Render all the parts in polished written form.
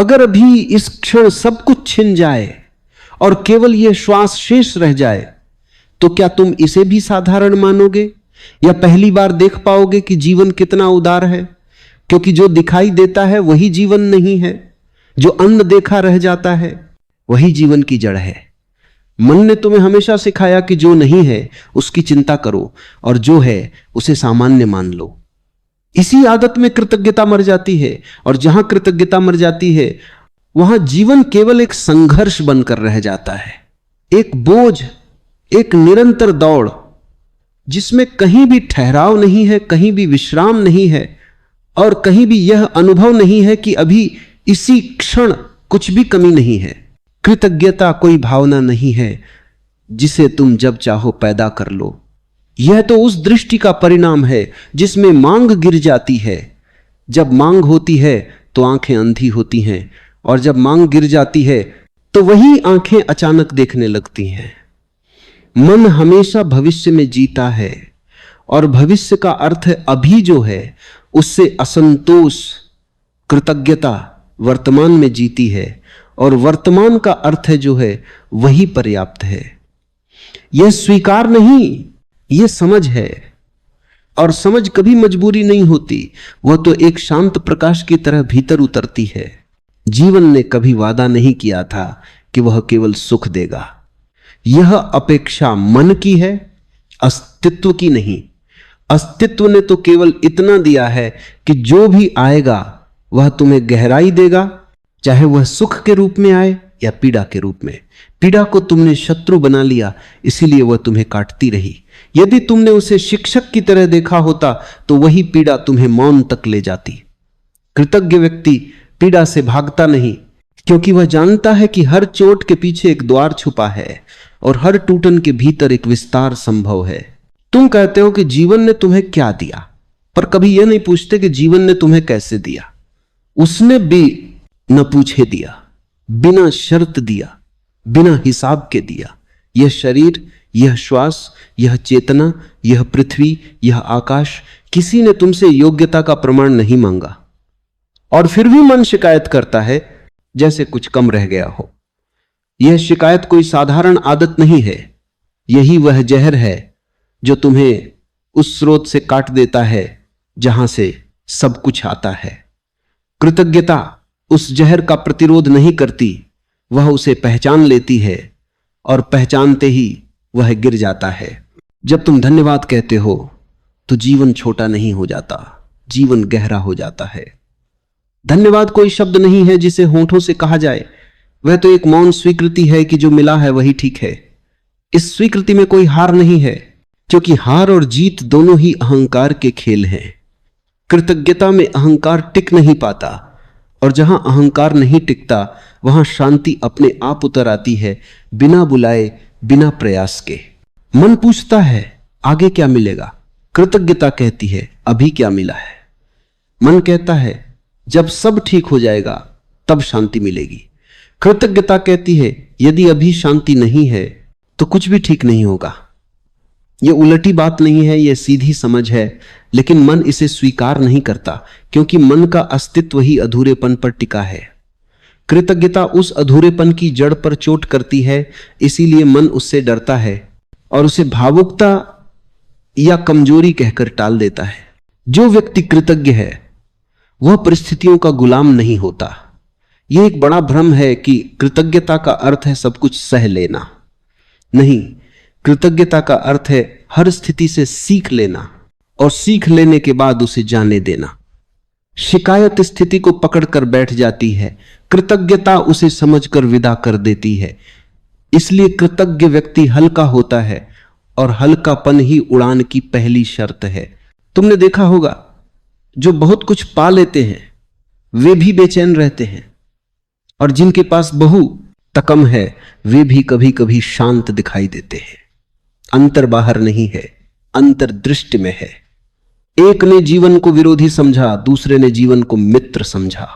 अगर अभी इस क्षण सब कुछ छिन जाए और केवल यह श्वास शेष रह जाए, तो क्या तुम इसे भी साधारण मानोगे या पहली बार देख पाओगे कि जीवन कितना उदार है? क्योंकि जो दिखाई देता है वही जीवन नहीं है, जो अनदेखा रह जाता है वही जीवन की जड़ है। मन ने तुम्हें हमेशा सिखाया कि जो नहीं है उसकी चिंता करो और जो है उसे सामान्य मान लो। इसी आदत में कृतज्ञता मर जाती है, और जहां कृतज्ञता मर जाती है वहां जीवन केवल एक संघर्ष बनकर रह जाता है, एक बोझ, एक निरंतर दौड़ जिसमें कहीं भी ठहराव नहीं है, कहीं भी विश्राम नहीं है और कहीं भी यह अनुभव नहीं है कि अभी इसी क्षण कुछ भी कमी नहीं है। कृतज्ञता कोई भावना नहीं है जिसे तुम जब चाहो पैदा कर लो। यह तो उस दृष्टि का परिणाम है जिसमें मांग गिर जाती है। जब मांग होती है तो आंखें अंधी होती हैं, और जब मांग गिर जाती है तो वही आंखें अचानक देखने लगती हैं। मन हमेशा भविष्य में जीता है, और भविष्य का अर्थ अभी जो है उससे असंतोष। कृतज्ञता वर्तमान में जीती है, और वर्तमान का अर्थ है जो है वही पर्याप्त है। यह स्वीकार नहीं, यह समझ है, और समझ कभी मजबूरी नहीं होती, वह तो एक शांत प्रकाश की तरह भीतर उतरती है। जीवन ने कभी वादा नहीं किया था कि वह केवल सुख देगा। यह अपेक्षा मन की है, अस्तित्व की नहीं। अस्तित्व ने तो केवल इतना दिया है कि जो भी आएगा वह तुम्हें गहराई देगा, चाहे वह सुख के रूप में आए या पीड़ा के रूप में। पीड़ा को तुमने शत्रु बना लिया, इसीलिए वह तुम्हें काटती रही। यदि तुमने उसे शिक्षक की तरह देखा होता तो वही पीड़ा तुम्हें मौन तक ले जाती। कृतज्ञ व्यक्ति पीड़ा से भागता नहीं, क्योंकि वह जानता है कि हर चोट के पीछे एक द्वार छुपा है और हर टूटन के भीतर एक विस्तार संभव है। तुम कहते हो कि जीवन ने तुम्हें क्या दिया, पर कभी यह नहीं पूछते कि जीवन ने तुम्हें कैसे दिया। उसने भी न पूछे दिया, बिना शर्त दिया, बिना हिसाब के दिया। यह शरीर, यह श्वास, यह चेतना, यह पृथ्वी, यह आकाश, किसी ने तुमसे योग्यता का प्रमाण नहीं मांगा। और फिर भी मन शिकायत करता है जैसे कुछ कम रह गया हो। यह शिकायत कोई साधारण आदत नहीं है, यही वह जहर है जो तुम्हें उस स्रोत से काट देता है जहां से सब कुछ आता है। कृतज्ञता उस जहर का प्रतिरोध नहीं करती, वह उसे पहचान लेती है, और पहचानते ही वह गिर जाता है। जब तुम धन्यवाद कहते हो तो जीवन छोटा नहीं हो जाता, जीवन गहरा हो जाता है। धन्यवाद कोई शब्द नहीं है जिसे होठों से कहा जाए, वह तो एक मौन स्वीकृति है कि जो मिला है वही ठीक है। इस स्वीकृति में कोई हार नहीं है, क्योंकि हार और जीत दोनों ही अहंकार के खेल हैं। कृतज्ञता में अहंकार टिक नहीं पाता, और जहां अहंकार नहीं टिकता वहां शांति अपने आप उतर आती है, बिना बुलाए, बिना प्रयास के। मन पूछता है आगे क्या मिलेगा, कृतज्ञता कहती है अभी क्या मिला है। मन कहता है जब सब ठीक हो जाएगा तब शांति मिलेगी। कृतज्ञता कहती है यदि अभी शांति नहीं है तो कुछ भी ठीक नहीं होगा। यह उलटी बात नहीं है, यह सीधी समझ है, लेकिन मन इसे स्वीकार नहीं करता, क्योंकि मन का अस्तित्व ही अधूरेपन पर टिका है। कृतज्ञता उस अधूरेपन की जड़ पर चोट करती है, इसीलिए मन उससे डरता है और उसे भावुकता या कमजोरी कहकर टाल देता है। जो व्यक्ति कृतज्ञ है वह परिस्थितियों का गुलाम नहीं होता। यह एक बड़ा भ्रम है कि कृतज्ञता का अर्थ है सब कुछ सह लेना। नहीं, कृतज्ञता का अर्थ है हर स्थिति से सीख लेना, और सीख लेने के बाद उसे जाने देना। शिकायत स्थिति को पकड़कर बैठ जाती है, कृतज्ञता उसे समझकर विदा कर देती है। इसलिए कृतज्ञ व्यक्ति हल्का होता है, और हल्कापन ही उड़ान की पहली शर्त है। तुमने देखा होगा जो बहुत कुछ पा लेते हैं वे भी बेचैन रहते हैं, और जिनके पास बहुत कम है वे भी कभी कभी शांत दिखाई देते हैं। अंतर बाहर नहीं है, अंतर दृष्टि में है। एक ने जीवन को विरोधी समझा, दूसरे ने जीवन को मित्र समझा।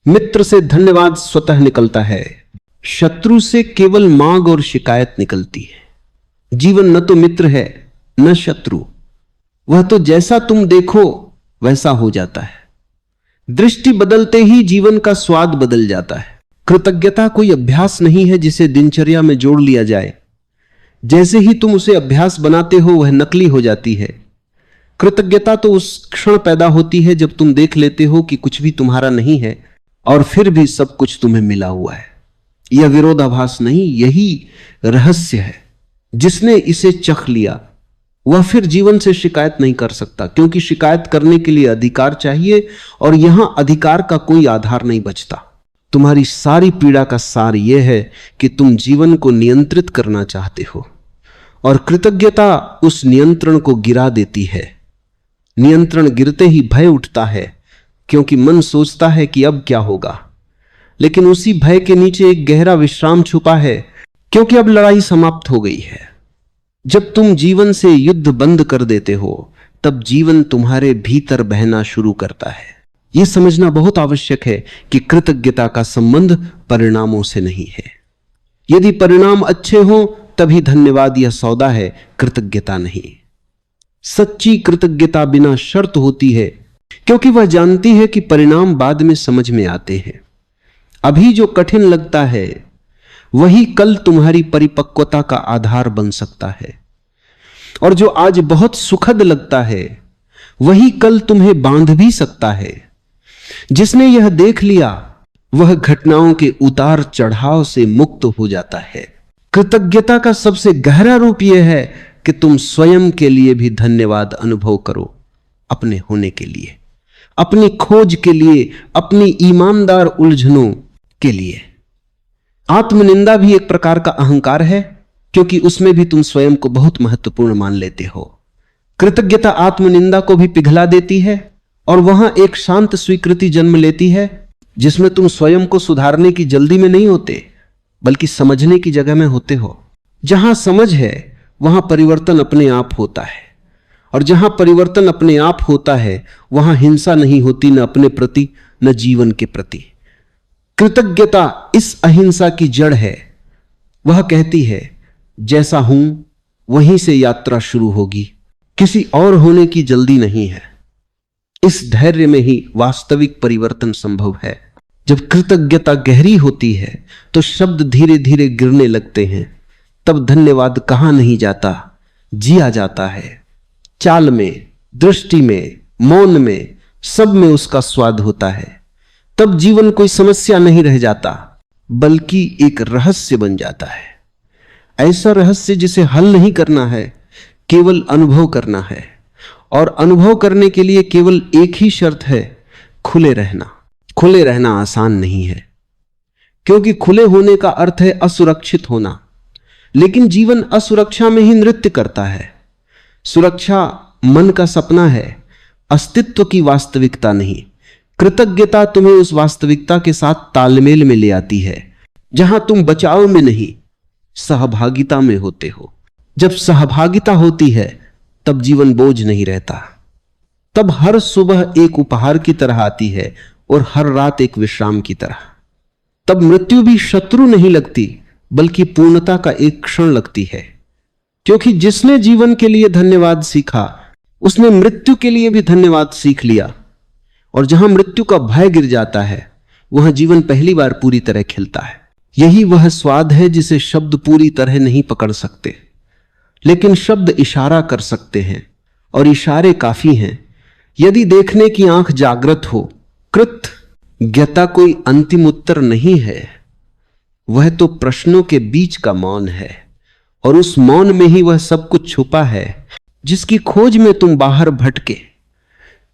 मित्र से धन्यवाद स्वतः निकलता है, शत्रु से केवल मांग और शिकायत निकलती है। जीवन न तो मित्र है न शत्रु, वह तो जैसा तुम देखो वैसा हो जाता है। दृष्टि बदलते ही जीवन का स्वाद बदल जाता है। कृतज्ञता कोई अभ्यास नहीं है जिसे दिनचर्या में जोड़ लिया जाए। जैसे ही तुम उसे अभ्यास बनाते हो वह नकली हो जाती है। कृतज्ञता तो उस क्षण पैदा होती है जब तुम देख लेते हो कि कुछ भी तुम्हारा नहीं है और फिर भी सब कुछ तुम्हें मिला हुआ है। यह विरोधाभास नहीं, यही रहस्य है। जिसने इसे चख लिया वह फिर जीवन से शिकायत नहीं कर सकता, क्योंकि शिकायत करने के लिए अधिकार चाहिए और यहां अधिकार का कोई आधार नहीं बचता। तुम्हारी सारी पीड़ा का सार यह है कि तुम जीवन को नियंत्रित करना चाहते हो और कृतज्ञता उस नियंत्रण को गिरा देती है। नियंत्रण गिरते ही भय उठता है, क्योंकि मन सोचता है कि अब क्या होगा, लेकिन उसी भय के नीचे एक गहरा विश्राम छुपा है, क्योंकि अब लड़ाई समाप्त हो गई है। जब तुम जीवन से युद्ध बंद कर देते हो तब जीवन तुम्हारे भीतर बहना शुरू करता है। यह समझना बहुत आवश्यक है कि कृतज्ञता का संबंध परिणामों से नहीं है। यदि परिणाम अच्छे हो तभी धन्यवाद यह सौदा है, कृतज्ञता नहीं। सच्ची कृतज्ञता बिना शर्त होती है, क्योंकि वह जानती है कि परिणाम बाद में समझ में आते हैं। अभी जो कठिन लगता है वही कल तुम्हारी परिपक्वता का आधार बन सकता है, और जो आज बहुत सुखद लगता है वही कल तुम्हें बांध भी सकता है। जिसने यह देख लिया वह घटनाओं के उतार चढ़ाव से मुक्त हो जाता है। कृतज्ञता का सबसे गहरा रूप यह है कि तुम स्वयं के लिए भी धन्यवाद अनुभव करो, अपने होने के लिए, अपनी खोज के लिए, अपनी ईमानदार उलझनों के लिए। आत्मनिंदा भी एक प्रकार का अहंकार है, क्योंकि उसमें भी तुम स्वयं को बहुत महत्वपूर्ण मान लेते हो। कृतज्ञता आत्मनिंदा को भी पिघला देती है और वहां एक शांत स्वीकृति जन्म लेती है, जिसमें तुम स्वयं को सुधारने की जल्दी में नहीं होते, बल्कि समझने की जगह में होते हो। जहां समझ है वहां परिवर्तन अपने आप होता है, और जहां परिवर्तन अपने आप होता है वहां हिंसा नहीं होती, न अपने प्रति न जीवन के प्रति। कृतज्ञता इस अहिंसा की जड़ है। वह कहती है जैसा हूं वहीं से यात्रा शुरू होगी, किसी और होने की जल्दी नहीं है। इस धैर्य में ही वास्तविक परिवर्तन संभव है। जब कृतज्ञता गहरी होती है तो शब्द धीरे धीरे गिरने लगते हैं। तब धन्यवाद कहा नहीं जाता, जिया जाता है। चाल में, दृष्टि में, मौन में, सब में उसका स्वाद होता है। तब जीवन कोई समस्या नहीं रह जाता, बल्कि एक रहस्य बन जाता है। ऐसा रहस्य जिसे हल नहीं करना है, केवल अनुभव करना है। और अनुभव करने के लिए केवल एक ही शर्त है, खुले रहना। खुले रहना आसान नहीं है, क्योंकि खुले होने का अर्थ है असुरक्षित होना। लेकिन जीवन असुरक्षा में ही नृत्य करता है। सुरक्षा मन का सपना है, अस्तित्व की वास्तविकता नहीं। कृतज्ञता तुम्हें उस वास्तविकता के साथ तालमेल में ले आती है, जहां तुम बचाव में नहीं, सहभागिता में होते हो। जब सहभागिता होती है तब जीवन बोझ नहीं रहता। तब हर सुबह एक उपहार की तरह आती है और हर रात एक विश्राम की तरह। तब मृत्यु भी शत्रु नहीं लगती, बल्कि पूर्णता का एक क्षण लगती है। क्योंकि जिसने जीवन के लिए धन्यवाद सीखा, उसने मृत्यु के लिए भी धन्यवाद सीख लिया। और जहां मृत्यु का भय गिर जाता है, वहां जीवन पहली बार पूरी तरह खिलता है। यही वह स्वाद है जिसे शब्द पूरी तरह नहीं पकड़ सकते, लेकिन शब्द इशारा कर सकते हैं, और इशारे काफी हैं। यदि देखने की आंख जागृत हो, कृतज्ञता कोई अंतिम उत्तर नहीं है, वह तो प्रश्नों के बीच का मौन है। और उस मौन में ही वह सब कुछ छुपा है जिसकी खोज में तुम बाहर भटके।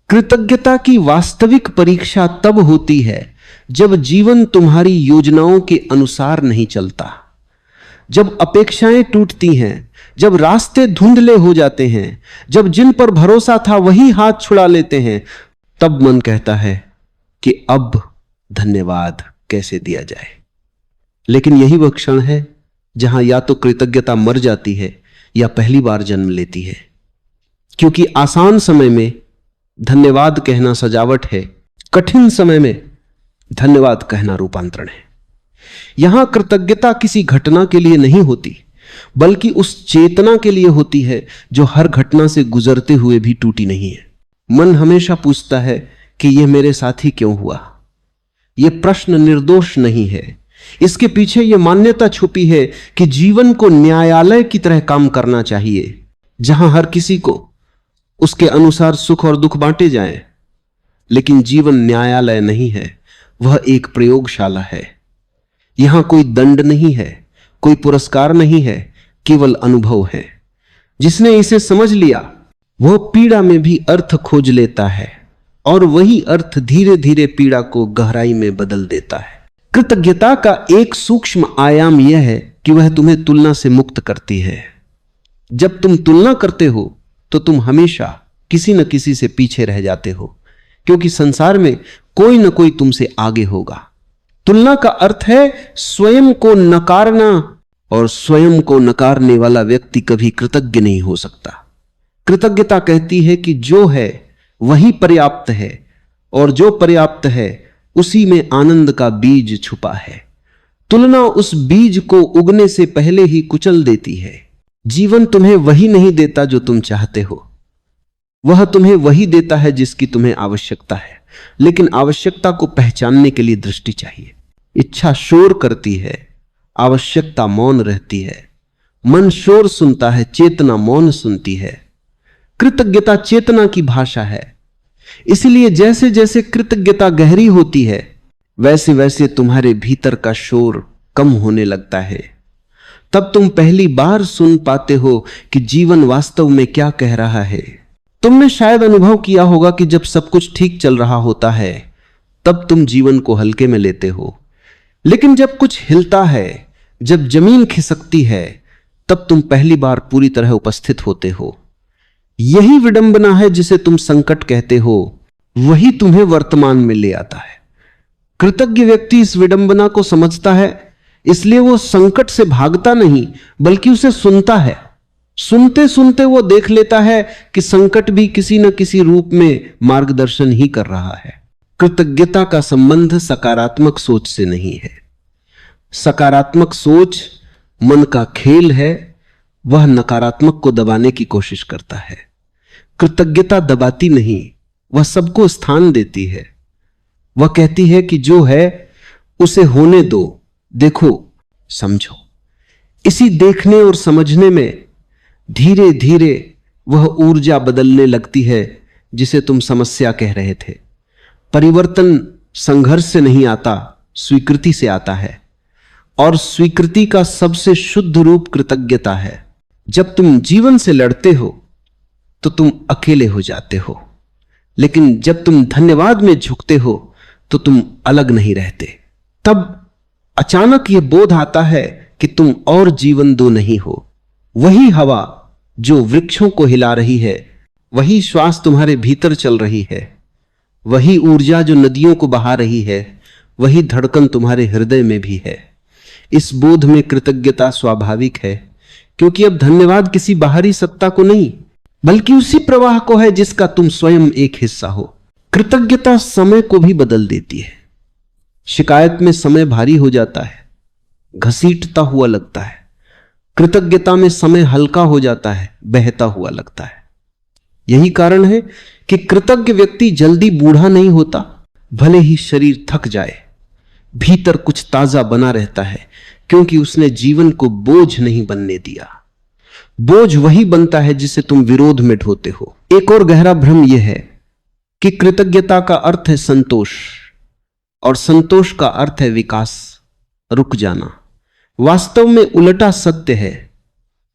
कृतज्ञता की वास्तविक परीक्षा तब होती है जब जीवन तुम्हारी योजनाओं के अनुसार नहीं चलता, जब अपेक्षाएं टूटती हैं, जब रास्ते धुंधले हो जाते हैं, जब जिन पर भरोसा था वही हाथ छुड़ा लेते हैं। तब मन कहता है कि अब धन्यवाद कैसे दिया जाए। लेकिन यही वह क्षण है जहां या तो कृतज्ञता मर जाती है या पहली बार जन्म लेती है। क्योंकि आसान समय में धन्यवाद कहना सजावट है, कठिन समय में धन्यवाद कहना रूपांतरण है। यहां कृतज्ञता किसी घटना के लिए नहीं होती, बल्कि उस चेतना के लिए होती है जो हर घटना से गुजरते हुए भी टूटी नहीं है। मन हमेशा पूछता है कि यह मेरे साथ ही क्यों हुआ। यह प्रश्न निर्दोष नहीं है, इसके पीछे यह मान्यता छुपी है कि जीवन को न्यायालय की तरह काम करना चाहिए, जहां हर किसी को उसके अनुसार सुख और दुख बांटे जाएं। लेकिन जीवन न्यायालय नहीं है, वह एक प्रयोगशाला है। यहां कोई दंड नहीं है, कोई पुरस्कार नहीं है, केवल अनुभव है। जिसने इसे समझ लिया वह पीड़ा में भी अर्थ खोज लेता है, और वही अर्थ धीरे धीरे पीड़ा को गहराई में बदल देता है। कृतज्ञता का एक सूक्ष्म आयाम यह है कि वह तुम्हें तुलना से मुक्त करती है। जब तुम तुलना करते हो तो तुम हमेशा किसी न किसी से पीछे रह जाते हो, क्योंकि संसार में कोई न कोई तुमसे आगे होगा। तुलना का अर्थ है स्वयं को नकारना, और स्वयं को नकारने वाला व्यक्ति कभी कृतज्ञ नहीं हो सकता। कृतज्ञता कहती है कि जो है वही पर्याप्त है, और जो पर्याप्त है उसी में आनंद का बीज छुपा है। तुलना उस बीज को उगने से पहले ही कुचल देती है। जीवन तुम्हें वही नहीं देता जो तुम चाहते हो, वह तुम्हें वही देता है जिसकी तुम्हें आवश्यकता है। लेकिन आवश्यकता को पहचानने के लिए दृष्टि चाहिए। इच्छा शोर करती है, आवश्यकता मौन रहती है। मन शोर सुनता है, चेतना मौन सुनती है। कृतज्ञता चेतना की भाषा है। इसलिए जैसे जैसे कृतज्ञता गहरी होती है, वैसे वैसे तुम्हारे भीतर का शोर कम होने लगता है। तब तुम पहली बार सुन पाते हो कि जीवन वास्तव में क्या कह रहा है। तुमने शायद अनुभव किया होगा कि जब सब कुछ ठीक चल रहा होता है तब तुम जीवन को हल्के में लेते हो, लेकिन जब कुछ हिलता है, जब जमीन खिसकती है, तब तुम पहली बार पूरी तरह उपस्थित होते हो। यही विडंबना है जिसे तुम संकट कहते हो, वही तुम्हें वर्तमान में ले आता है। कृतज्ञ व्यक्ति इस विडंबना को समझता है, इसलिए वो संकट से भागता नहीं बल्कि उसे सुनता है। सुनते सुनते वो देख लेता है कि संकट भी किसी न किसी रूप में मार्गदर्शन ही कर रहा है। कृतज्ञता का संबंध सकारात्मक सोच से नहीं है। सकारात्मक सोच मन का खेल है, वह नकारात्मक को दबाने की कोशिश करता है। कृतज्ञता दबाती नहीं, वह सबको स्थान देती है। वह कहती है कि जो है उसे होने दो, देखो, समझो। इसी देखने और समझने में धीरे धीरे वह ऊर्जा बदलने लगती है जिसे तुम समस्या कह रहे थे। परिवर्तन संघर्ष से नहीं आता, स्वीकृति से आता है, और स्वीकृति का सबसे शुद्ध रूप कृतज्ञता है। जब तुम जीवन से लड़ते हो तो तुम अकेले हो जाते हो, लेकिन जब तुम धन्यवाद में झुकते हो तो तुम अलग नहीं रहते। तब अचानक यह बोध आता है कि तुम और जीवन दो नहीं हो। वही हवा जो वृक्षों को हिला रही है, वही श्वास तुम्हारे भीतर चल रही है, वही ऊर्जा जो नदियों को बहा रही है, वही धड़कन तुम्हारे हृदय में भी है। इस बोध में कृतज्ञता स्वाभाविक है, क्योंकि अब धन्यवाद किसी बाहरी सत्ता को नहीं बल्कि उसी प्रवाह को है जिसका तुम स्वयं एक हिस्सा हो। कृतज्ञता समय को भी बदल देती है। शिकायत में समय भारी हो जाता है, घसीटता हुआ लगता है। कृतज्ञता में समय हल्का हो जाता है, बहता हुआ लगता है। यही कारण है कि कृतज्ञ व्यक्ति जल्दी बूढ़ा नहीं होता। भले ही शरीर थक जाए, भीतर कुछ ताजा बना रहता है, क्योंकि उसने जीवन को बोझ नहीं बनने दिया। बोझ वही बनता है जिसे तुम विरोध में ढोते हो। एक और गहरा भ्रम यह है कि कृतज्ञता का अर्थ है संतोष, और संतोष का अर्थ है विकास, रुक जाना। वास्तव में उल्टा सत्य है।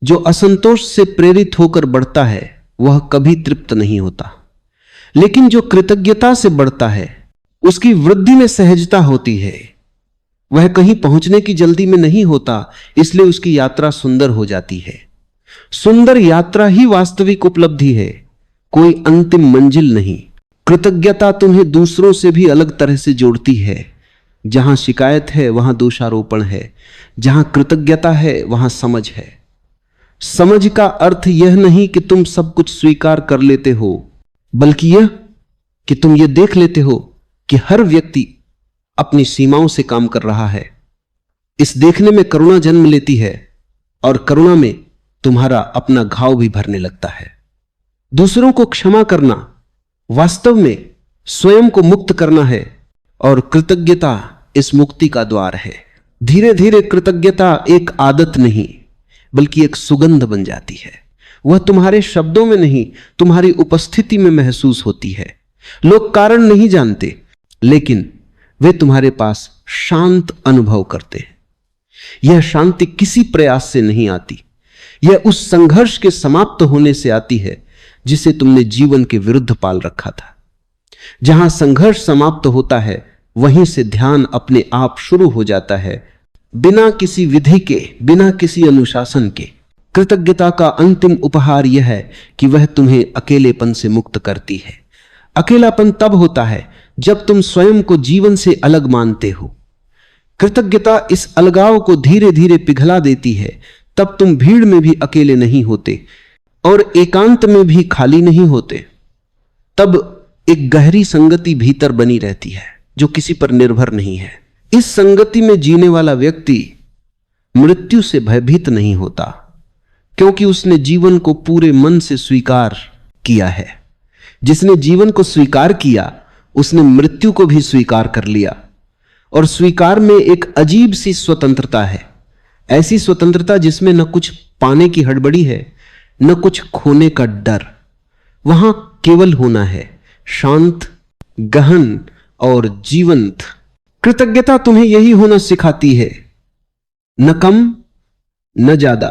जो असंतोष से प्रेरित होकर बढ़ता है वह कभी तृप्त नहीं होता, लेकिन जो कृतज्ञता से बढ़ता है उसकी वृद्धि में सहजता होती है। वह कहीं पहुंचने की जल्दी में नहीं होता, इसलिए उसकी यात्रा सुंदर हो जाती है। सुंदर यात्रा ही वास्तविक उपलब्धि है, कोई अंतिम मंजिल नहीं। कृतज्ञता तुम्हें दूसरों से भी अलग तरह से जोड़ती है। जहां शिकायत है वहां दोषारोपण है, जहां कृतज्ञता है वहां समझ है। समझ का अर्थ यह नहीं कि तुम सब कुछ स्वीकार कर लेते हो, बल्कि यह कि तुम यह देख लेते हो कि हर व्यक्ति अपनी सीमाओं से काम कर रहा है। इस देखने में करुणा जन्म लेती है, और करुणा में तुम्हारा अपना घाव भी भरने लगता है। दूसरों को क्षमा करना वास्तव में स्वयं को मुक्त करना है और कृतज्ञता इस मुक्ति का द्वार है। धीरे धीरे कृतज्ञता एक आदत नहीं बल्कि एक सुगंध बन जाती है। वह तुम्हारे शब्दों में नहीं, तुम्हारी उपस्थिति में महसूस होती है। लोग कारण नहीं जानते, लेकिन वे तुम्हारे पास शांत अनुभव करते हैं। यह शांति किसी प्रयास से नहीं आती, यह उस संघर्ष के समाप्त होने से आती है जिसे तुमने जीवन के विरुद्ध पाल रखा था। जहां संघर्ष समाप्त होता है, वहीं से ध्यान अपने आप शुरू हो जाता है, बिना किसी विधि के, बिना किसी अनुशासन के। कृतज्ञता का अंतिम उपहार यह है कि वह तुम्हें अकेलेपन से मुक्त करती है। अकेलापन तब होता है जब तुम स्वयं को जीवन से अलग मानते हो। कृतज्ञता इस अलगाव को धीरे धीरे पिघला देती है। तब तुम भीड़ में भी अकेले नहीं होते और एकांत में भी खाली नहीं होते। तब एक गहरी संगति भीतर बनी रहती है जो किसी पर निर्भर नहीं है। इस संगति में जीने वाला व्यक्ति मृत्यु से भयभीत नहीं होता, क्योंकि उसने जीवन को पूरे मन से स्वीकार किया है। जिसने जीवन को स्वीकार किया, उसने मृत्यु को भी स्वीकार कर लिया। और स्वीकार में एक अजीब सी स्वतंत्रता है, ऐसी स्वतंत्रता जिसमें न कुछ पाने की हड़बड़ी है, न कुछ खोने का डर। वहां केवल होना है, शांत, गहन और जीवंत। कृतज्ञता तुम्हें यही होना सिखाती है, न कम न ज्यादा,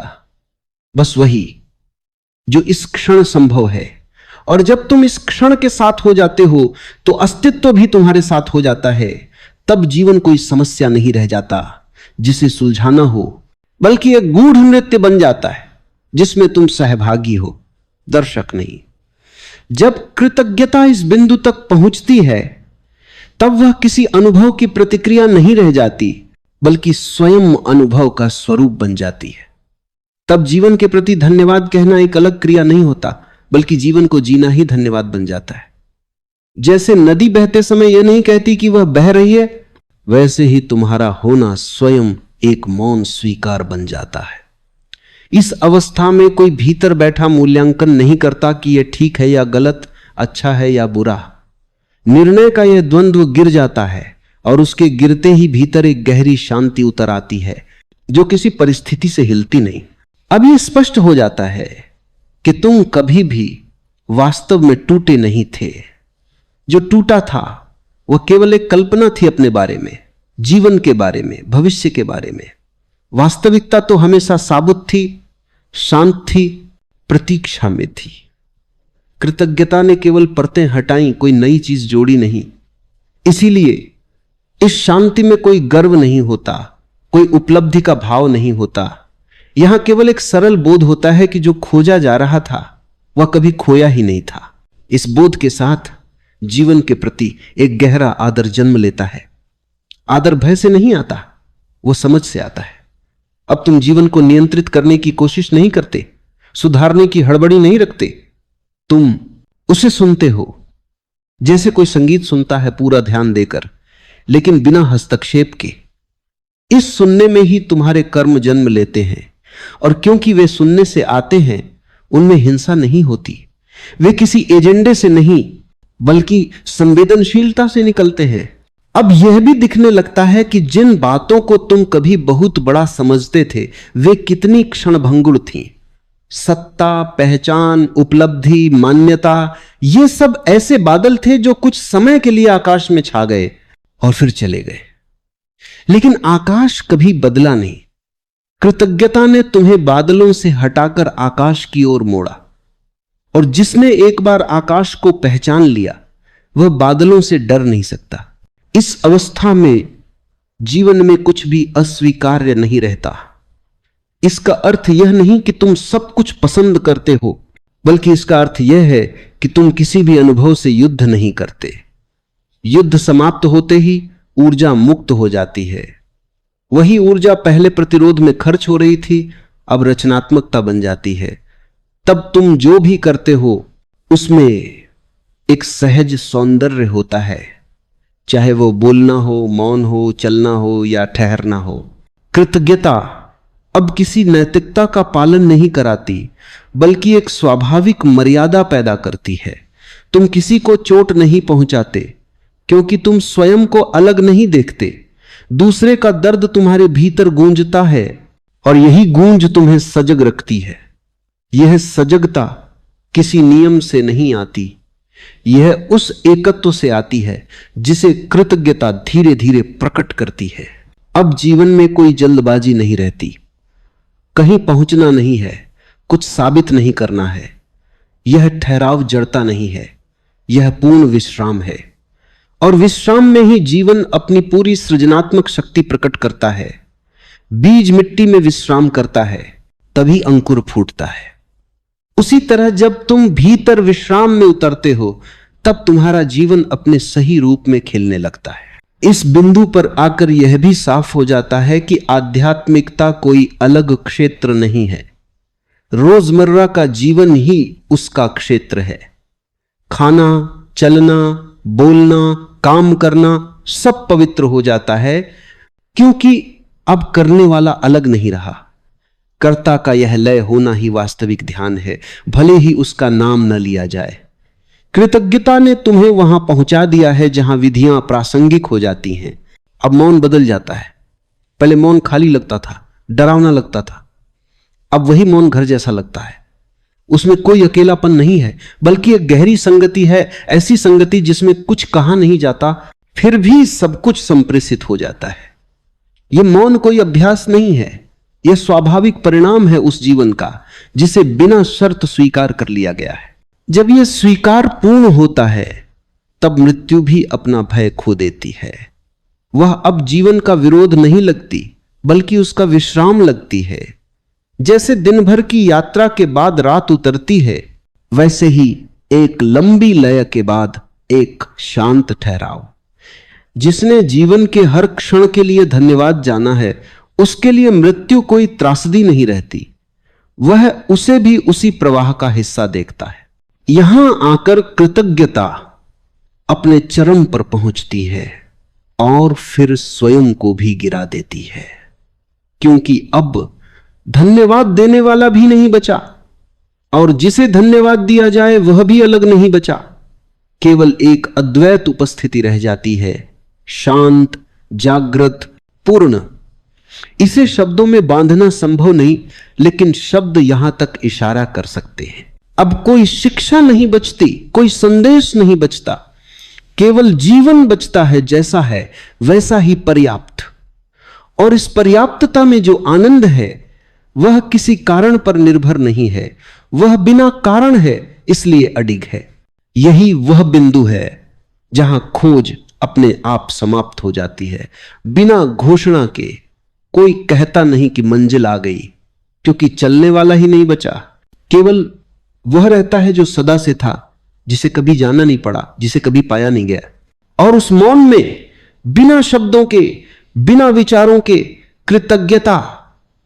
बस वही जो इस क्षण संभव है। और जब तुम इस क्षण के साथ हो जाते हो तो अस्तित्व भी तुम्हारे साथ हो जाता है। तब जीवन कोई समस्या नहीं रह जाता जिसे सुलझाना हो, बल्कि एक गूढ़ नृत्य बन जाता है जिसमें तुम सहभागी हो, दर्शक नहीं। जब कृतज्ञता इस बिंदु तक पहुंचती है, तब वह किसी अनुभव की प्रतिक्रिया नहीं रह जाती, बल्कि स्वयं अनुभव का स्वरूप बन जाती है। तब जीवन के प्रति धन्यवाद कहना एक अलग क्रिया नहीं होता, बल्कि जीवन को जीना ही धन्यवाद बन जाता है। जैसे नदी बहते समय यह नहीं कहती कि वह बह रही है, वैसे ही तुम्हारा होना स्वयं एक मौन स्वीकार बन जाता है। इस अवस्था में कोई भीतर बैठा मूल्यांकन नहीं करता कि यह ठीक है या गलत, अच्छा है या बुरा। निर्णय का यह द्वंद्व गिर जाता है और उसके गिरते ही भीतर एक गहरी शांति उतर आती है जो किसी परिस्थिति से हिलती नहीं। अब यह स्पष्ट हो जाता है कि तुम कभी भी वास्तव में टूटे नहीं थे। जो टूटा था वह केवल एक कल्पना थी अपने बारे में, जीवन के बारे में, भविष्य के बारे में। वास्तविकता तो हमेशा साबुत थी, शांत थी, प्रतीक्षा में थी। कृतज्ञता ने केवल परतें हटाई, कोई नई चीज जोड़ी नहीं। इसीलिए इस शांति में कोई गर्व नहीं होता, कोई उपलब्धि का भाव नहीं होता। यहां केवल एक सरल बोध होता है कि जो खोजा जा रहा था वह कभी खोया ही नहीं था। इस बोध के साथ जीवन के प्रति एक गहरा आदर जन्म लेता है। आदर भय से नहीं आता, वो समझ से आता है। अब तुम जीवन को नियंत्रित करने की कोशिश नहीं करते, सुधारने की हड़बड़ी नहीं रखते। तुम उसे सुनते हो जैसे कोई संगीत सुनता है, पूरा ध्यान देकर, लेकिन बिना हस्तक्षेप के। इस सुनने में ही तुम्हारे कर्म जन्म लेते हैं, और क्योंकि वे सुनने से आते हैं, उनमें हिंसा नहीं होती। वे किसी एजेंडे से नहीं, बल्कि संवेदनशीलता से निकलते हैं। अब यह भी दिखने लगता है कि जिन बातों को तुम कभी बहुत बड़ा समझते थे, वे कितनी क्षणभंगुर थीं। सत्ता, पहचान, उपलब्धि, मान्यता, ये सब ऐसे बादल थे जो कुछ समय के लिए आकाश में छा गए और फिर चले गए। लेकिन आकाश कभी बदला नहीं। कृतज्ञता ने तुम्हें बादलों से हटाकर आकाश की ओर मोड़ा, और जिसने एक बार आकाश को पहचान लिया वह बादलों से डर नहीं सकता। इस अवस्था में जीवन में कुछ भी अस्वीकार्य नहीं रहता। इसका अर्थ यह नहीं कि तुम सब कुछ पसंद करते हो, बल्कि इसका अर्थ यह है कि तुम किसी भी अनुभव से युद्ध नहीं करते। युद्ध समाप्त होते ही ऊर्जा मुक्त हो जाती है। वही ऊर्जा पहले प्रतिरोध में खर्च हो रही थी, अब रचनात्मकता बन जाती है। तब तुम जो भी करते हो उसमें एक सहज सौंदर्य होता है, चाहे वो बोलना हो, मौन हो, चलना हो या ठहरना हो। कृतज्ञता अब किसी नैतिकता का पालन नहीं कराती, बल्कि एक स्वाभाविक मर्यादा पैदा करती है। तुम किसी को चोट नहीं पहुंचाते क्योंकि तुम स्वयं को अलग नहीं देखते। दूसरे का दर्द तुम्हारे भीतर गूंजता है और यही गूंज तुम्हें सजग रखती है। यह सजगता किसी नियम से नहीं आती, यह उस एकत्व से आती है जिसे कृतज्ञता धीरे धीरे प्रकट करती है। अब जीवन में कोई जल्दबाजी नहीं रहती, कहीं पहुंचना नहीं है, कुछ साबित नहीं करना है। यह ठहराव जड़ता नहीं है, यह पूर्ण विश्राम है। और विश्राम में ही जीवन अपनी पूरी सृजनात्मक शक्ति प्रकट करता है। बीज मिट्टी में विश्राम करता है, तभी अंकुर फूटता है। उसी तरह जब तुम भीतर विश्राम में उतरते हो, तब तुम्हारा जीवन अपने सही रूप में खिलने लगता है। इस बिंदु पर आकर यह भी साफ हो जाता है कि आध्यात्मिकता कोई अलग क्षेत्र नहीं है, रोजमर्रा का जीवन ही उसका क्षेत्र है। खाना, चलना, बोलना, काम करना सब पवित्र हो जाता है, क्योंकि अब करने वाला अलग नहीं रहा। कर्ता का यह लय होना ही वास्तविक ध्यान है, भले ही उसका नाम न लिया जाए। कृतज्ञता ने तुम्हें वहां पहुंचा दिया है जहां विधियां प्रासंगिक हो जाती हैं। अब मौन बदल जाता है। पहले मौन खाली लगता था, डरावना लगता था, अब वही मौन घर जैसा लगता है। उसमें कोई अकेलापन नहीं है, बल्कि एक गहरी संगति है, ऐसी संगति जिसमें कुछ कहा नहीं जाता, फिर भी सब कुछ संप्रेषित हो जाता है। यह मौन कोई अभ्यास नहीं है, यह स्वाभाविक परिणाम है उस जीवन का जिसे बिना शर्त स्वीकार कर लिया गया है। जब यह स्वीकार पूर्ण होता है, तब मृत्यु भी अपना भय खो देती है। वह अब जीवन का विरोध नहीं लगती, बल्कि उसका विश्राम लगती है। जैसे दिन भर की यात्रा के बाद रात उतरती है, वैसे ही एक लंबी लय के बाद एक शांत ठहराव। जिसने जीवन के हर क्षण के लिए धन्यवाद जाना है, उसके लिए मृत्यु कोई त्रासदी नहीं रहती। वह उसे भी उसी प्रवाह का हिस्सा देखता है। यहां आकर कृतज्ञता अपने चरम पर पहुंचती है और फिर स्वयं को भी गिरा देती है, क्योंकि अब धन्यवाद देने वाला भी नहीं बचा और जिसे धन्यवाद दिया जाए वह भी अलग नहीं बचा। केवल एक अद्वैत उपस्थिति रह जाती है, शांत, जागृत, पूर्ण। इसे शब्दों में बांधना संभव नहीं, लेकिन शब्द यहां तक इशारा कर सकते हैं। अब कोई शिक्षा नहीं बचती, कोई संदेश नहीं बचता, केवल जीवन बचता है। जैसा है वैसा ही पर्याप्त। और इस पर्याप्तता में जो आनंद है, वह किसी कारण पर निर्भर नहीं है, वह बिना कारण है, इसलिए अडिग है। यही वह बिंदु है जहां खोज अपने आप समाप्त हो जाती है। बिना घोषणा के कोई कहता नहीं कि मंजिल आ गई, क्योंकि चलने वाला ही नहीं बचा। केवल वह रहता है जो सदा से था, जिसे कभी जाना नहीं पड़ा, जिसे कभी पाया नहीं गया। और उस मौन में बिना शब्दों के, बिना विचारों के कृतज्ञता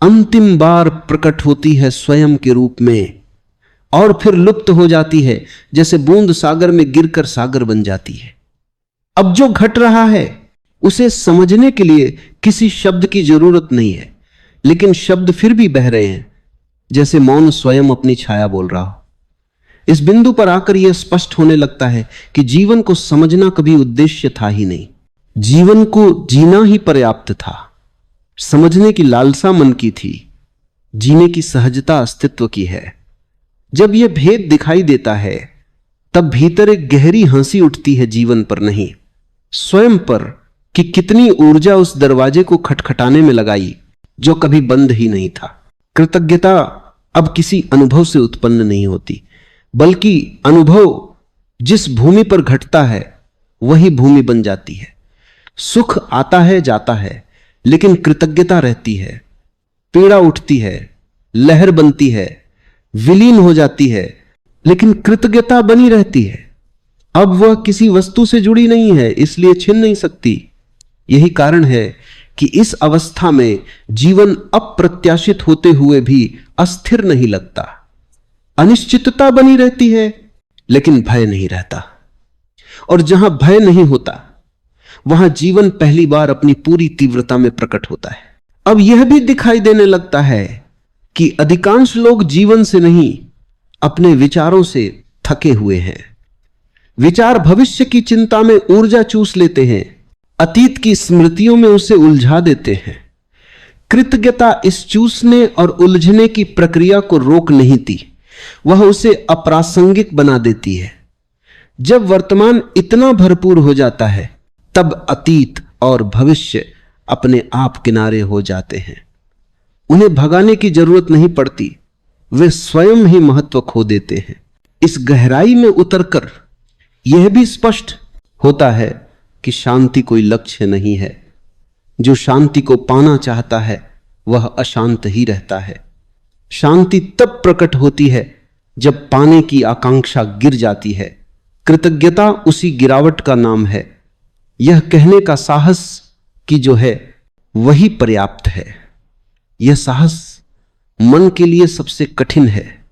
अंतिम बार प्रकट होती है स्वयं के रूप में, और फिर लुप्त हो जाती है, जैसे बूंद सागर में गिरकर सागर बन जाती है। अब जो घट रहा है उसे समझने के लिए किसी शब्द की जरूरत नहीं है, लेकिन शब्द फिर भी बह रहे हैं, जैसे मौन स्वयं अपनी छाया बोल रहा हो। इस बिंदु पर आकर यह स्पष्ट होने लगता है कि जीवन को समझना कभी उद्देश्य था ही नहीं, जीवन को जीना ही पर्याप्त था। समझने की लालसा मन की थी, जीने की सहजता अस्तित्व की है। जब यह भेद दिखाई देता है, तब भीतर एक गहरी हंसी उठती है, जीवन पर नहीं, स्वयं पर, कि कितनी ऊर्जा उस दरवाजे को खटखटाने में लगाई जो कभी बंद ही नहीं था। कृतज्ञता अब किसी अनुभव से उत्पन्न नहीं होती, बल्कि अनुभव जिस भूमि पर घटता है वही भूमि बन जाती है। सुख आता है, जाता है, लेकिन कृतज्ञता रहती है। पीड़ा उठती है, लहर बनती है, विलीन हो जाती है, लेकिन कृतज्ञता बनी रहती है। अब वह किसी वस्तु से जुड़ी नहीं है, इसलिए छिन नहीं सकती। यही कारण है कि इस अवस्था में जीवन अप्रत्याशित होते हुए भी अस्थिर नहीं लगता। अनिश्चितता बनी रहती है, लेकिन भय नहीं रहता। और जहां भय नहीं होता, वहां जीवन पहली बार अपनी पूरी तीव्रता में प्रकट होता है। अब यह भी दिखाई देने लगता है कि अधिकांश लोग जीवन से नहीं, अपने विचारों से थके हुए हैं। विचार भविष्य की चिंता में ऊर्जा चूस लेते हैं, अतीत की स्मृतियों में उसे उलझा देते हैं। कृतज्ञता इस चूसने और उलझने की प्रक्रिया को रोक नहीं दी, वह उसे अप्रासंगिक बना देती है। जब वर्तमान इतना भरपूर हो जाता है तब अतीत और भविष्य अपने आप किनारे हो जाते हैं। उन्हें भगाने की जरूरत नहीं पड़ती, वे स्वयं ही महत्व खो देते हैं। इस गहराई में उतरकर यह भी स्पष्ट होता है कि शांति कोई लक्ष्य नहीं है। जो शांति को पाना चाहता है वह अशांत ही रहता है। शांति तब प्रकट होती है जब पाने की आकांक्षा गिर जाती है। कृतज्ञता उसी गिरावट का नाम है। यह कहने का साहस कि जो है वही पर्याप्त है। यह साहस मन के लिए सबसे कठिन है,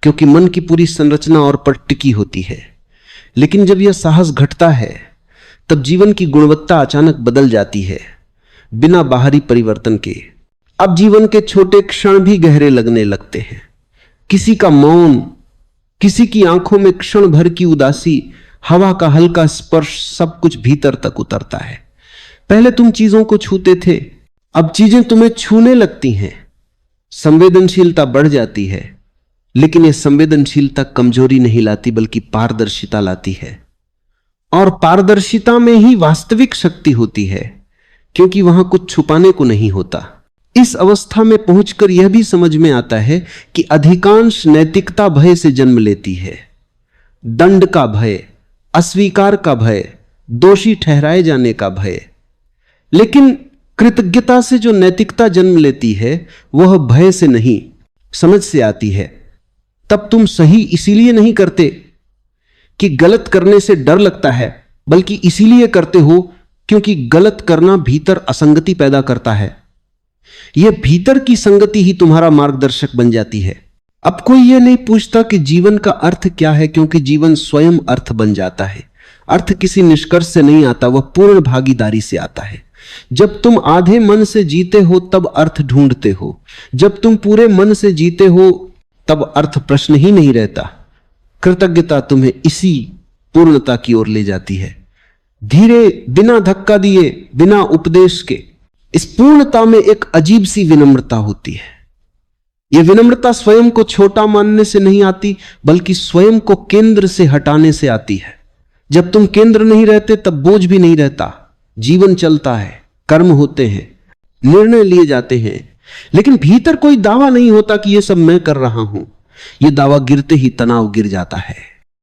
क्योंकि मन की पूरी संरचना और पर टिकी होती है। लेकिन जब यह साहस घटता है तब जीवन की गुणवत्ता अचानक बदल जाती है, बिना बाहरी परिवर्तन के। अब जीवन के छोटे क्षण भी गहरे लगने लगते हैं। किसी का मौन, किसी की आंखों में क्षण भर की उदासी, हवा का हल्का स्पर्श, सब कुछ भीतर तक उतरता है। पहले तुम चीजों को छूते थे, अब चीजें तुम्हें छूने लगती हैं। संवेदनशीलता बढ़ जाती है, लेकिन यह संवेदनशीलता कमजोरी नहीं लाती बल्कि पारदर्शिता लाती है। और पारदर्शिता में ही वास्तविक शक्ति होती है, क्योंकि वहां कुछ छुपाने को नहीं होता। इस अवस्था में पहुंचकर यह भी समझ में आता है कि अधिकांश नैतिकता भय से जन्म लेती है। दंड का भय, अस्वीकार का भय, दोषी ठहराए जाने का भय। लेकिन कृतज्ञता से जो नैतिकता जन्म लेती है वह भय से नहीं, समझ से आती है। तब तुम सही इसीलिए नहीं करते कि गलत करने से डर लगता है, बल्कि इसीलिए करते हो क्योंकि गलत करना भीतर असंगति पैदा करता है। यह भीतर की संगति ही तुम्हारा मार्गदर्शक बन जाती है। अब कोई यह नहीं पूछता कि जीवन का अर्थ क्या है, क्योंकि जीवन स्वयं अर्थ बन जाता है। अर्थ किसी निष्कर्ष से नहीं आता, वह पूर्ण भागीदारी से आता है। जब तुम आधे मन से जीते हो तब अर्थ ढूंढते हो, जब तुम पूरे मन से जीते हो तब अर्थ प्रश्न ही नहीं रहता। कृतज्ञता तुम्हें इसी पूर्णता की ओर ले जाती है, धीरे, बिना धक्का दिए, बिना उपदेश के। इस पूर्णता में एक अजीब सी विनम्रता होती है। यह विनम्रता स्वयं को छोटा मानने से नहीं आती, बल्कि स्वयं को केंद्र से हटाने से आती है। जब तुम केंद्र नहीं रहते तब बोझ भी नहीं रहता। जीवन चलता है, कर्म होते हैं, निर्णय लिए जाते हैं, लेकिन भीतर कोई दावा नहीं होता कि यह सब मैं कर रहा हूं। यह दावा गिरते ही तनाव गिर जाता है।